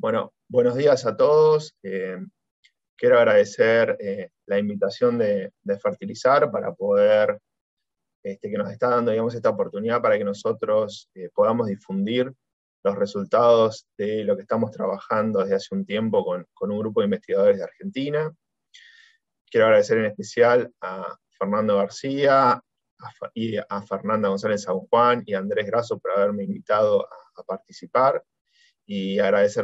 Bueno, buenos días a todos. Quiero agradecer la invitación de Fertilizar para poder, que nos está dando, digamos, esta oportunidad para que nosotros podamos difundir los resultados de lo que estamos trabajando desde hace un tiempo con un grupo de investigadores de Argentina. Quiero agradecer en especial a Fernando García y a Fernanda González San Juan y a Andrés Grasso por haberme invitado a participar, y agradecer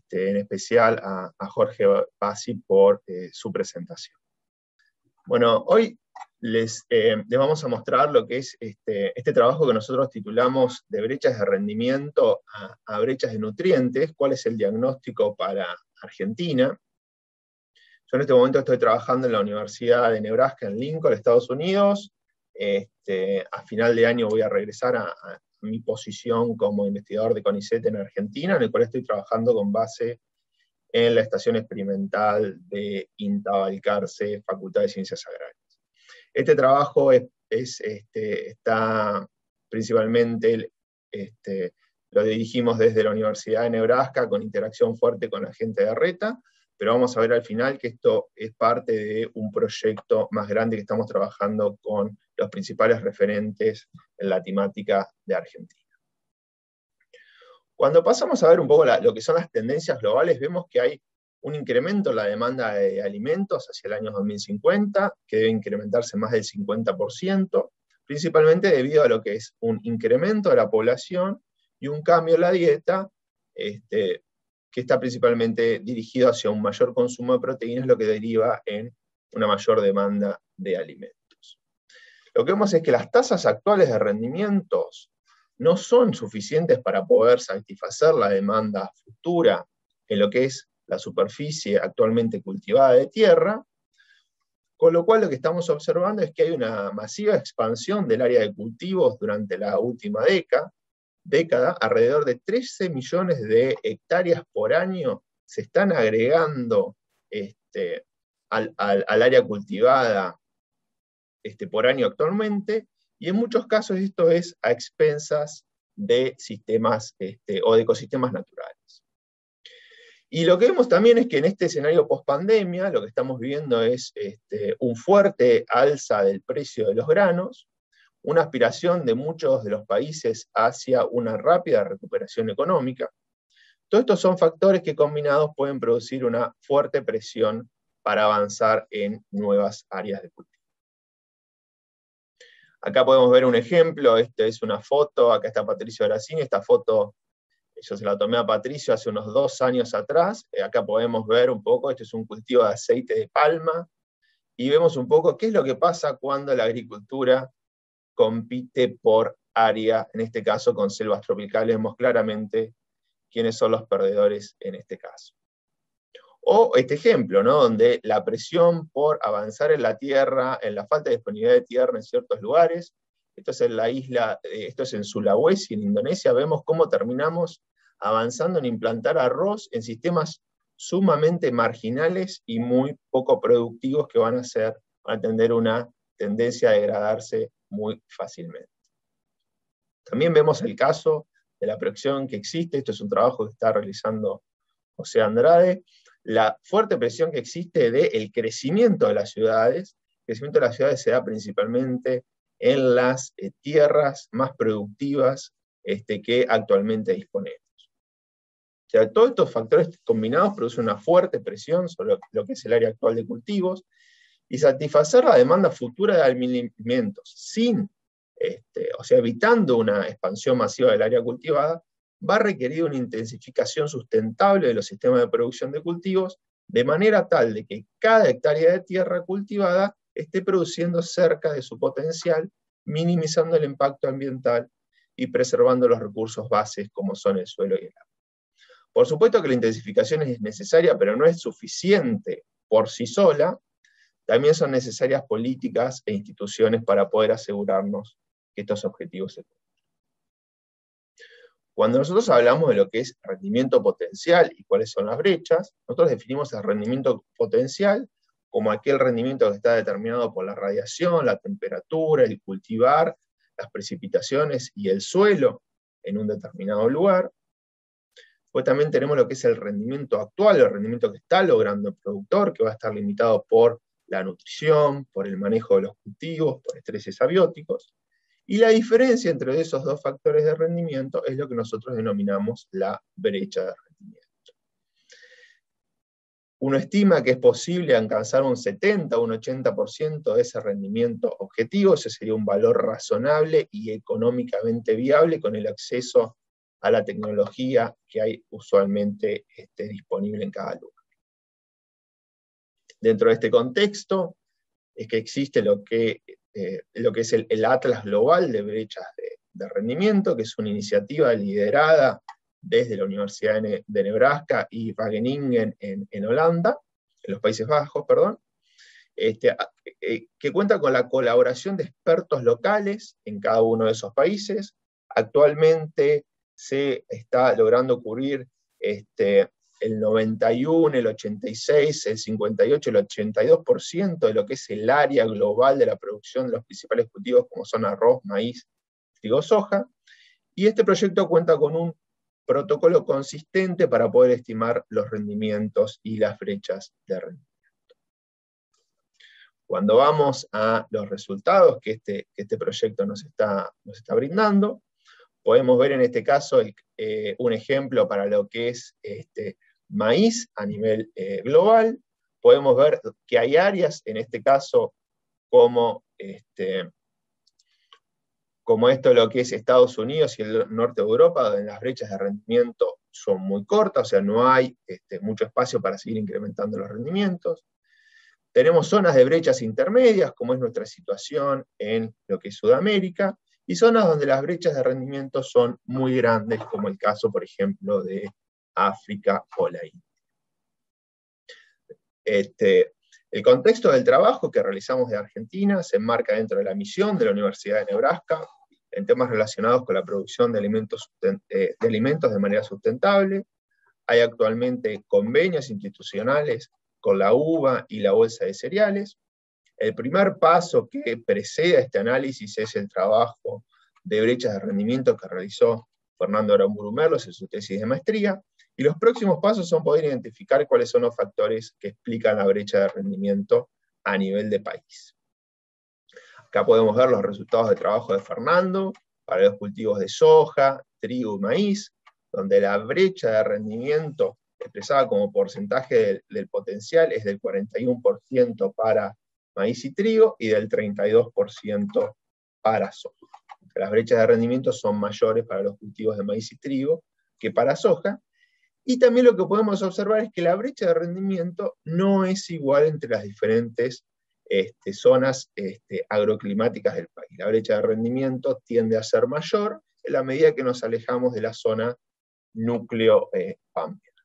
en especial a Jorge Bassi por su presentación. Bueno, hoy les vamos a mostrar lo que es este trabajo que nosotros titulamos de brechas de rendimiento a brechas de nutrientes, cuál es el diagnóstico para Argentina. Yo en este momento estoy trabajando en la Universidad de Nebraska en Lincoln, Estados Unidos. A final de año voy a regresar a mi posición como investigador de CONICET en Argentina, en el cual estoy trabajando con base en la Estación Experimental de INTA Balcarce, Facultad de Ciencias Agrarias. Este trabajo está principalmente, lo dirigimos desde la Universidad de Nebraska, con interacción fuerte con la gente de RETA, pero vamos a ver al final que esto es parte de un proyecto más grande que estamos trabajando con los principales referentes en la temática de Argentina. Cuando pasamos a ver un poco lo que son las tendencias globales, vemos que hay un incremento en la demanda de alimentos hacia el año 2050, que debe incrementarse más del 50%, principalmente debido a lo que es un incremento de la población y un cambio en la dieta, que está principalmente dirigido hacia un mayor consumo de proteínas, lo que deriva en una mayor demanda de alimentos. Lo que vemos es que las tasas actuales de rendimientos no son suficientes para poder satisfacer la demanda futura en lo que es la superficie actualmente cultivada de tierra, con lo cual lo que estamos observando es que hay una masiva expansión del área de cultivos durante la última década, alrededor de 13 millones de hectáreas por año se están agregando al área cultivada por año actualmente, y en muchos casos esto es a expensas de sistemas o de ecosistemas naturales. Y lo que vemos también es que en este escenario post-pandemia lo que estamos viviendo es un fuerte alza del precio de los granos, una aspiración de muchos de los países hacia una rápida recuperación económica. Todos estos son factores que combinados pueden producir una fuerte presión para avanzar en nuevas áreas de cultivo. Acá podemos ver un ejemplo, esta es una foto, acá está Patricio Gracini, esta foto yo se la tomé a Patricio hace unos 2 años atrás, acá podemos ver un poco, este es un cultivo de aceite de palma, y vemos un poco qué es lo que pasa cuando la agricultura compite por área, en este caso con selvas tropicales, vemos claramente quiénes son los perdedores en este caso. O este ejemplo, ¿no? Donde la presión por avanzar en la tierra, en la falta de disponibilidad de tierra en ciertos lugares, esto es en la isla, esto es en Sulawesi, en Indonesia, vemos cómo terminamos avanzando en implantar arroz en sistemas sumamente marginales y muy poco productivos que van a tener una tendencia a degradarse muy fácilmente. También vemos el caso de la presión que existe, esto es un trabajo que está realizando José Andrade, la fuerte presión que existe del crecimiento de las ciudades. El crecimiento de las ciudades se da principalmente en las tierras más productivas que actualmente disponemos. O sea, todos estos factores combinados producen una fuerte presión sobre lo que es el área actual de cultivos, y satisfacer la demanda futura de alimentos sin, evitando una expansión masiva del área cultivada, va a requerir una intensificación sustentable de los sistemas de producción de cultivos, de manera tal de que cada hectárea de tierra cultivada esté produciendo cerca de su potencial, minimizando el impacto ambiental y preservando los recursos bases como son el suelo y el agua. Por supuesto que la intensificación es necesaria, pero no es suficiente por sí sola. También son necesarias políticas e instituciones para poder asegurarnos que estos objetivos se cumplan. Cuando nosotros hablamos de lo que es rendimiento potencial y cuáles son las brechas, nosotros definimos el rendimiento potencial como aquel rendimiento que está determinado por la radiación, la temperatura, el cultivar, las precipitaciones y el suelo en un determinado lugar. Después también tenemos lo que es el rendimiento actual, el rendimiento que está logrando el productor, que va a estar limitado por la nutrición, por el manejo de los cultivos, por estreses abióticos. Y la diferencia entre esos dos factores de rendimiento es lo que nosotros denominamos la brecha de rendimiento. Uno estima que es posible alcanzar un 70 o un 80% de ese rendimiento objetivo. Ese sería un valor razonable y económicamente viable con el acceso a la tecnología que hay usualmente disponible en cada lugar. Dentro de este contexto es que existe lo que es el Atlas Global de Brechas de Rendimiento, que es una iniciativa liderada desde la Universidad de Nebraska y Wageningen en Holanda, en los Países Bajos, perdón, que cuenta con la colaboración de expertos locales en cada uno de esos países. Actualmente se está logrando cubrir el 91, el 86, el 58, el 82% de lo que es el área global de la producción de los principales cultivos como son arroz, maíz, trigo, soja. Y este proyecto cuenta con un protocolo consistente para poder estimar los rendimientos y las brechas de rendimiento. Cuando vamos a los resultados que este proyecto nos está brindando, podemos ver en este caso un ejemplo para lo que es maíz a nivel global. Podemos ver que hay áreas, en este caso, como esto lo que es Estados Unidos y el norte de Europa, donde las brechas de rendimiento son muy cortas, o sea, no hay mucho espacio para seguir incrementando los rendimientos. Tenemos zonas de brechas intermedias, como es nuestra situación en lo que es Sudamérica, y zonas donde las brechas de rendimiento son muy grandes, como el caso, por ejemplo, de África o la India. El contexto del trabajo que realizamos de Argentina se enmarca dentro de la misión de la Universidad de Nebraska en temas relacionados con la producción de alimentos de manera sustentable. Hay actualmente convenios institucionales con la UBA y la Bolsa de Cereales. El primer paso que precede a este análisis es el trabajo de brechas de rendimiento que realizó Fernando Aramburu Merlos en su tesis de maestría, y los próximos pasos son poder identificar cuáles son los factores que explican la brecha de rendimiento a nivel de país. Acá podemos ver los resultados de trabajo de Fernando para los cultivos de soja, trigo y maíz, donde la brecha de rendimiento expresada como porcentaje del potencial es del 41% para maíz y trigo y del 32% para soja. Las brechas de rendimiento son mayores para los cultivos de maíz y trigo que para soja. Y también lo que podemos observar es que la brecha de rendimiento no es igual entre las diferentes zonas agroclimáticas del país. La brecha de rendimiento tiende a ser mayor en la medida que nos alejamos de la zona núcleo pampeano.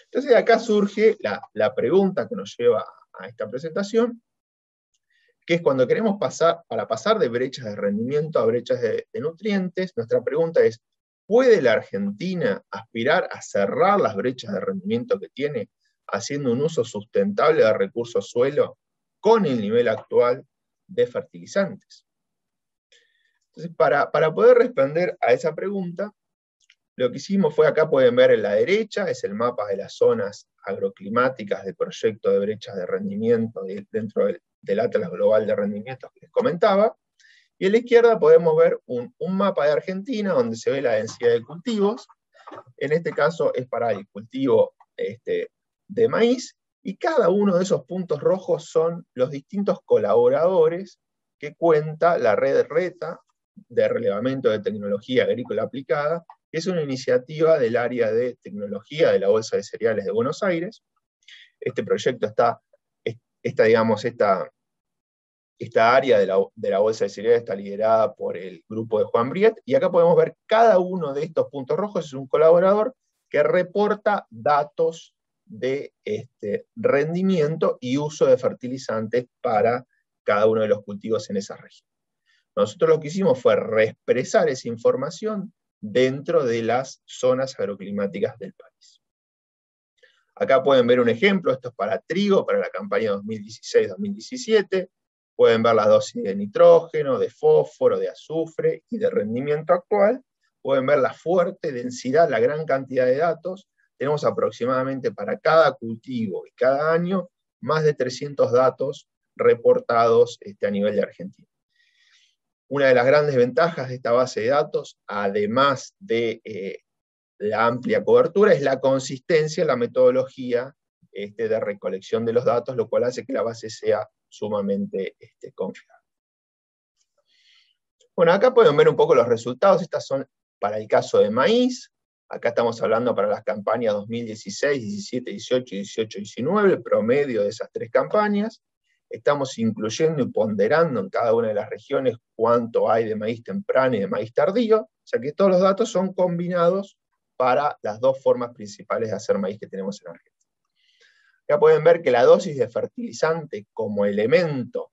Entonces de acá surge la pregunta que nos lleva a esta presentación, que es cuando queremos para pasar de brechas de rendimiento a brechas de nutrientes, nuestra pregunta es, ¿puede la Argentina aspirar a cerrar las brechas de rendimiento que tiene, haciendo un uso sustentable de recursos suelo con el nivel actual de fertilizantes? Entonces, para poder responder a esa pregunta, lo que hicimos fue, acá pueden ver en la derecha, es el mapa de las zonas agroclimáticas del proyecto de brechas de rendimiento dentro del Atlas Global de Rendimientos que les comentaba, y a la izquierda podemos ver un mapa de Argentina donde se ve la densidad de cultivos. En este caso es para el cultivo de maíz, y cada uno de esos puntos rojos son los distintos colaboradores que cuenta la red RETA de relevamiento de tecnología agrícola aplicada, que es una iniciativa del área de tecnología de la Bolsa de Cereales de Buenos Aires. Este proyecto esta área de la Bolsa de Cereales está liderada por el grupo de Juan Briet, y acá podemos ver cada uno de estos puntos rojos es un colaborador que reporta datos de rendimiento y uso de fertilizantes para cada uno de los cultivos en esa región. Nosotros lo que hicimos fue reexpresar esa información dentro de las zonas agroclimáticas del país. Acá pueden ver un ejemplo, esto es para trigo, para la campaña 2016-2017, pueden ver las dosis de nitrógeno, de fósforo, de azufre y de rendimiento actual pueden ver la fuerte densidad, la gran cantidad de datos. Tenemos aproximadamente para cada cultivo y cada año más de 300 datos reportados a nivel de Argentina. Una de las grandes ventajas de esta base de datos, además de la amplia cobertura, es la consistencia en la metodología de recolección de los datos, lo cual hace que la base sea sumamente confiable. Bueno, acá pueden ver un poco los resultados. Estas son para el caso de maíz. Acá estamos hablando para las campañas 2016, 17, 18, 18, 19, el promedio de esas tres campañas. Estamos incluyendo y ponderando en cada una de las regiones cuánto hay de maíz temprano y de maíz tardío, o sea que todos los datos son combinados para las dos formas principales de hacer maíz que tenemos en Argentina. Acá pueden ver que la dosis de fertilizante como elemento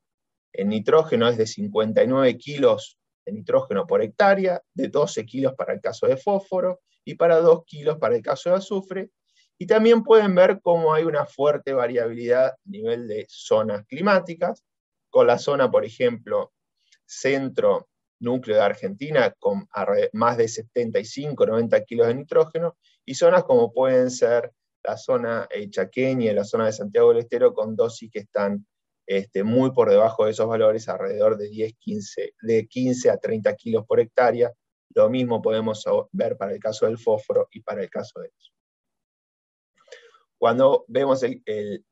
en nitrógeno es de 59 kilos de nitrógeno por hectárea, de 12 kilos para el caso de fósforo, y para 2 kilos para el caso de azufre, y también pueden ver cómo hay una fuerte variabilidad a nivel de zonas climáticas, con la zona, por ejemplo, centro núcleo de Argentina, con más de 75, 90 kilos de nitrógeno, y zonas como pueden ser la zona chaqueña y la zona de Santiago del Estero, con dosis que están muy por debajo de esos valores, alrededor de 15 a 30 kilos por hectárea. Lo mismo podemos ver para el caso del fósforo y para el caso de eso. Cuando vemos el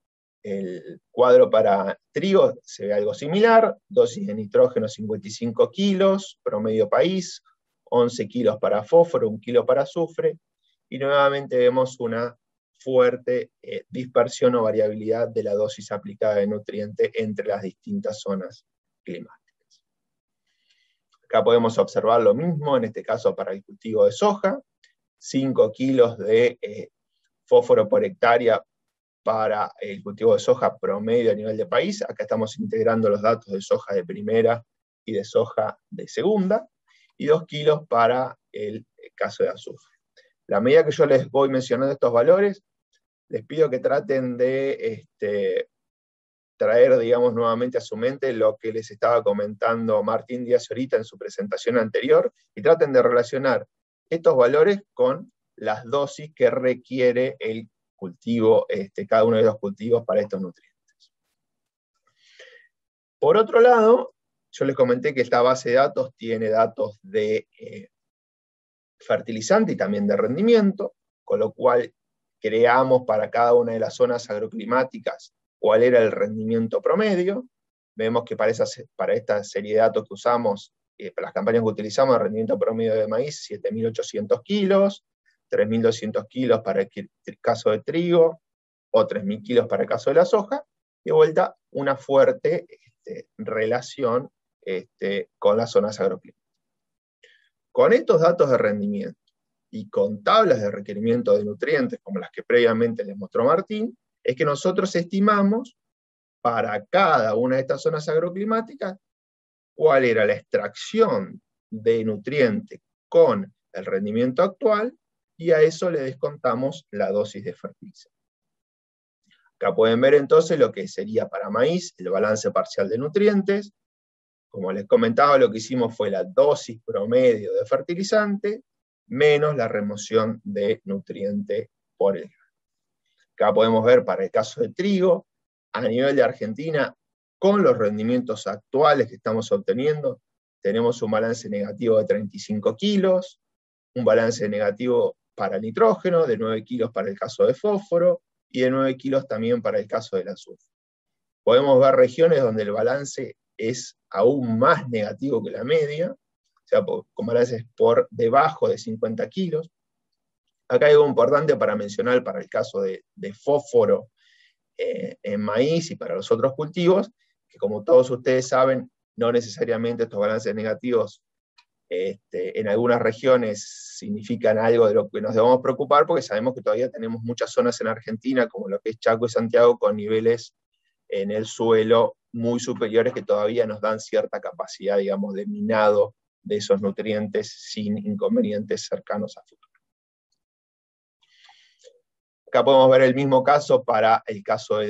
cuadro para trigo, se ve algo similar, dosis de nitrógeno 55 kilos, promedio país, 11 kilos para fósforo, 1 kilo para azufre, y nuevamente vemos una fuerte dispersión o variabilidad de la dosis aplicada de nutriente entre las distintas zonas climáticas. Acá podemos observar lo mismo, en este caso para el cultivo de soja, 5 kilos de fósforo por hectárea para el cultivo de soja promedio a nivel de país. Acá estamos integrando los datos de soja de primera y de soja de segunda, y 2 kilos para el caso de azufre. A medida que yo les voy mencionando estos valores, les pido que traten de traer, digamos, nuevamente a su mente lo que les estaba comentando Martín Díaz ahorita en su presentación anterior, y traten de relacionar estos valores con las dosis que requiere el cultivo, cada uno de los cultivos para estos nutrientes. Por otro lado, yo les comenté que esta base de datos tiene datos de fertilizante y también de rendimiento, con lo cual creamos para cada una de las zonas agroclimáticas cuál era el rendimiento promedio. Vemos que para esta serie de datos que usamos, para las campañas que utilizamos, el rendimiento promedio de maíz, 7.800 kilos, 3.200 kilos para el caso de trigo, o 3.000 kilos para el caso de la soja, y de vuelta una fuerte relación con las zonas agroclimáticas. Con estos datos de rendimiento y con tablas de requerimiento de nutrientes, como las que previamente les mostró Martín, es que nosotros estimamos para cada una de estas zonas agroclimáticas cuál era la extracción de nutrientes con el rendimiento actual, y a eso le descontamos la dosis de fertilizante. Acá pueden ver entonces lo que sería para maíz el balance parcial de nutrientes. Como les comentaba, lo que hicimos fue la dosis promedio de fertilizante menos la remoción de nutriente por el grano. Acá podemos ver para el caso de trigo, a nivel de Argentina, con los rendimientos actuales que estamos obteniendo, tenemos un balance negativo de 35 kilos, un balance negativo para el nitrógeno, de 9 kilos para el caso de fósforo, y de 9 kilos también para el caso del azufre. Podemos ver regiones donde el balance es aún más negativo que la media, o sea, con balances por debajo de 50 kilos. Acá hay algo importante para mencionar para el caso de fósforo en maíz y para los otros cultivos, que como todos ustedes saben, no necesariamente estos balances negativos en algunas regiones significan algo de lo que nos debemos preocupar, porque sabemos que todavía tenemos muchas zonas en Argentina, como lo que es Chaco y Santiago, con niveles en el suelo muy superiores que todavía nos dan cierta capacidad, digamos, de minado de esos nutrientes sin inconvenientes cercanos a futuro. Acá podemos ver el mismo caso para el caso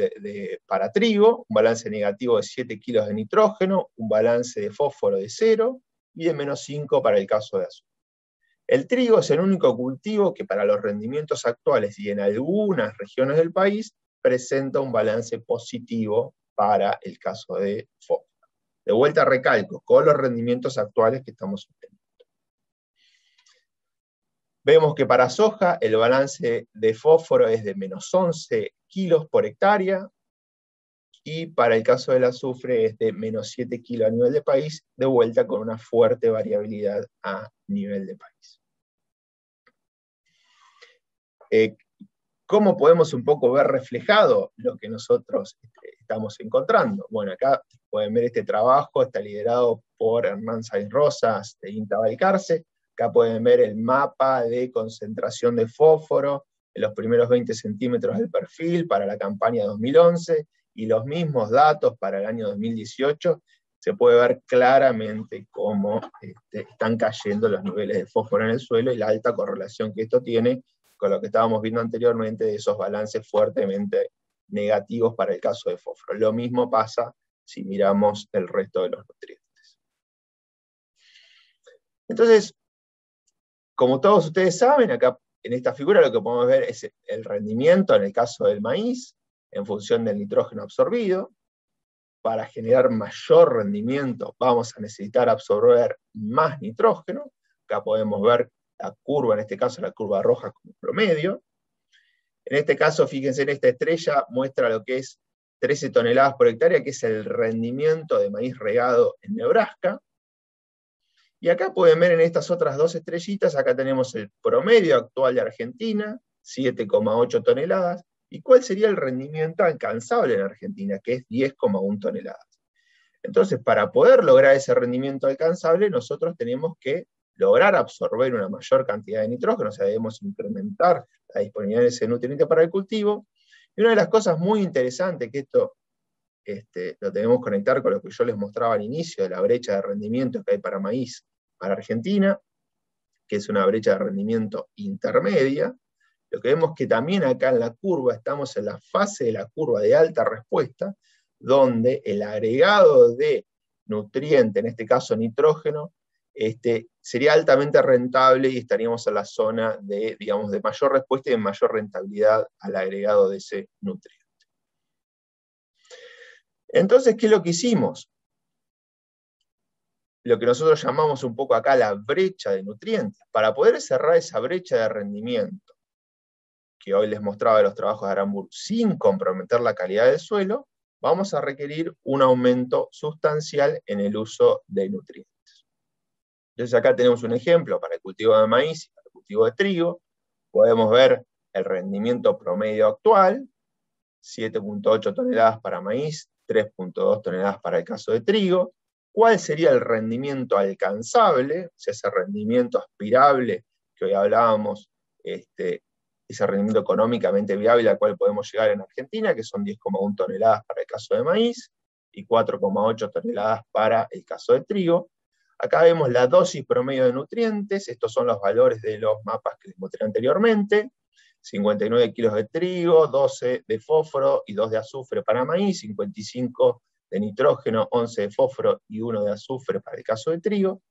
para trigo, un balance negativo de 7 kilos de nitrógeno, un balance de fósforo de 0, y de menos 5 para el caso de azufre. El trigo es el único cultivo que para los rendimientos actuales y en algunas regiones del país presenta un balance positivo para el caso de fósforo. De vuelta recalco, con los rendimientos actuales que estamos obteniendo. Vemos que para soja el balance de fósforo es de menos 11 kilos por hectárea, y para el caso del azufre es de menos 7 kilos a nivel de país, de vuelta con una fuerte variabilidad a nivel de país. ¿Cómo podemos un poco ver reflejado lo que nosotros estamos encontrando? Bueno, acá pueden ver este trabajo, está liderado por Hernán Sainz Rosas de INTA Balcarce. Acá pueden ver el mapa de concentración de fósforo en los primeros 20 centímetros del perfil para la campaña 2011, y los mismos datos para el año 2018. Se puede ver claramente cómo están cayendo los niveles de fósforo en el suelo y la alta correlación que esto tiene con lo que estábamos viendo anteriormente de esos balances fuertemente negativos para el caso de fósforo. Lo mismo pasa si miramos el resto de los nutrientes. Entonces, como todos ustedes saben, acá en esta figura lo que podemos ver es el rendimiento en el caso del maíz en función del nitrógeno absorbido. Para generar mayor rendimiento vamos a necesitar absorber más nitrógeno. Acá podemos ver la curva, en este caso la curva roja como promedio. En este caso, fíjense en esta estrella, muestra lo que es 13 toneladas por hectárea, que es el rendimiento de maíz regado en Nebraska. Y acá pueden ver en estas otras dos estrellitas, acá tenemos el promedio actual de Argentina, 7,8 toneladas, y cuál sería el rendimiento alcanzable en Argentina, que es 10,1 toneladas. Entonces, para poder lograr ese rendimiento alcanzable, nosotros tenemos que lograr absorber una mayor cantidad de nitrógeno, o sea, debemos incrementar la disponibilidad de ese nutriente para el cultivo. Y una de las cosas muy interesantes, que esto lo tenemos que conectar con lo que yo les mostraba al inicio, de la brecha de rendimiento que hay para maíz para Argentina, que es una brecha de rendimiento intermedia. Lo que vemos que también acá en la curva, estamos en la fase de la curva de alta respuesta, donde el agregado de nutriente, en este caso nitrógeno, sería altamente rentable y estaríamos en la zona de, digamos, de mayor respuesta y de mayor rentabilidad al agregado de ese nutriente. Entonces, ¿qué es lo que hicimos? Lo que nosotros llamamos un poco acá la brecha de nutrientes. Para poder cerrar esa brecha de rendimiento, que hoy les mostraba de los trabajos de Aramburu, sin comprometer la calidad del suelo, vamos a requerir un aumento sustancial en el uso de nutrientes. Entonces acá tenemos un ejemplo para el cultivo de maíz y para el cultivo de trigo. Podemos ver el rendimiento promedio actual, 7,8 toneladas para maíz, 3,2 toneladas para el caso de trigo. ¿Cuál sería el rendimiento alcanzable? O sea, ese rendimiento aspirable que hoy hablábamos, ese rendimiento económicamente viable al cual podemos llegar en Argentina, que son 10,1 toneladas para el caso de maíz y 4,8 toneladas para el caso de trigo. Acá vemos la dosis promedio de nutrientes, estos son los valores de los mapas que les mostré anteriormente. 59 kilos de trigo, 12 de fósforo y 2 de azufre para maíz, 55 de nitrógeno, 11 de fósforo y 1 de azufre para el caso de trigo.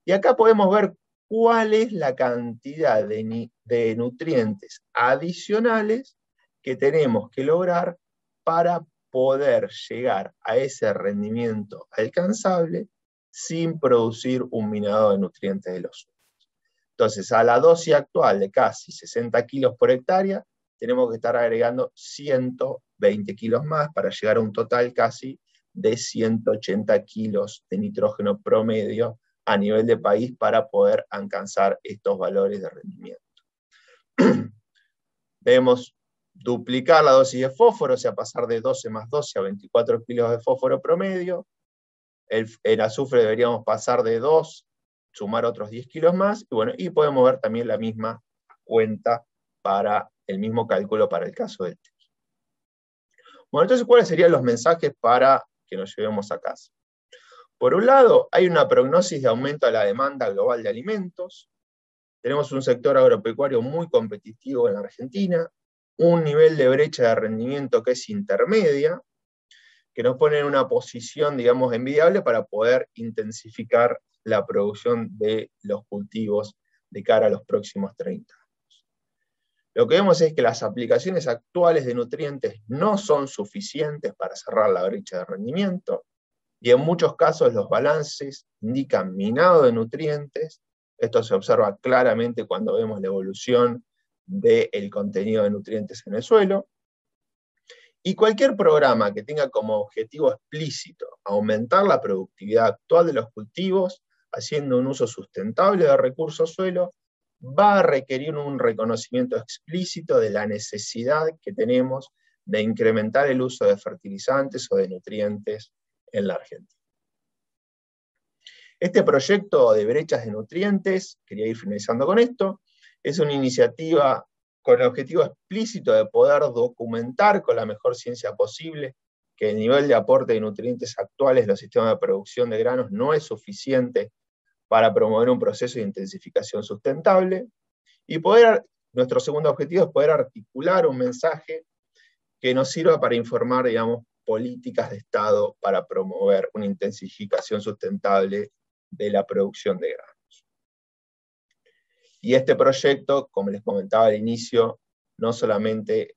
Y acá podemos ver cuál es la cantidad de nutrientes adicionales que tenemos que lograr para poder llegar a ese rendimiento alcanzable sin producir un minado de nutrientes de los suelos. Entonces, a la dosis actual de casi 60 kilos por hectárea, tenemos que estar agregando 120 kilos más para llegar a un total casi de 180 kilos de nitrógeno promedio a nivel de país para poder alcanzar estos valores de rendimiento. Debemos duplicar la dosis de fósforo, o sea, pasar de 12 más 12 a 24 kilos de fósforo promedio. El azufre deberíamos pasar de 2, sumar otros 10 kilos más, y bueno, y podemos ver también la misma cuenta para el mismo cálculo para el caso del trigo. Bueno, entonces, ¿cuáles serían los mensajes para que nos llevemos a casa? Por un lado, hay una prognosis de aumento de la demanda global de alimentos. Tenemos un sector agropecuario muy competitivo en la Argentina, un nivel de brecha de rendimiento que es intermedia, que nos pone en una posición, digamos, envidiable para poder intensificar la producción de los cultivos de cara a los próximos 30 años. Lo que vemos es que las aplicaciones actuales de nutrientes no son suficientes para cerrar la brecha de rendimiento, y en muchos casos los balances indican minado de nutrientes. Esto se observa claramente cuando vemos la evolución del contenido de nutrientes en el suelo. Y cualquier programa que tenga como objetivo explícito aumentar la productividad actual de los cultivos, haciendo un uso sustentable de recursos suelo, va a requerir un reconocimiento explícito de la necesidad que tenemos de incrementar el uso de fertilizantes o de nutrientes en la Argentina. Este proyecto de brechas de nutrientes, quería ir finalizando con esto, es una iniciativa con el objetivo explícito de poder documentar con la mejor ciencia posible que el nivel de aporte de nutrientes actuales de los sistemas de producción de granos no es suficiente para promover un proceso de intensificación sustentable, y nuestro segundo objetivo es poder articular un mensaje que nos sirva para informar, digamos, políticas de Estado para promover una intensificación sustentable de la producción de granos. Y este proyecto, como les comentaba al inicio, no solamente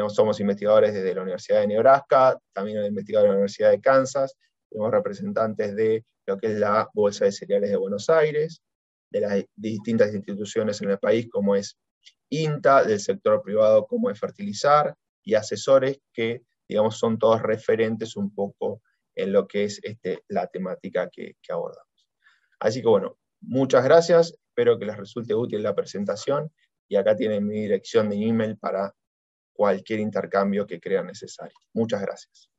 somos investigadores desde la Universidad de Nebraska, también investigadores de la Universidad de Kansas, tenemos representantes de lo que es la Bolsa de Cereales de Buenos Aires, de las distintas instituciones en el país, como es INTA, del sector privado, como es Fertilizar, y asesores que, digamos, son todos referentes un poco en lo que es la temática que abordamos. Así que bueno, muchas gracias, espero que les resulte útil la presentación, y acá tienen mi dirección de email para cualquier intercambio que crean necesario. Muchas gracias.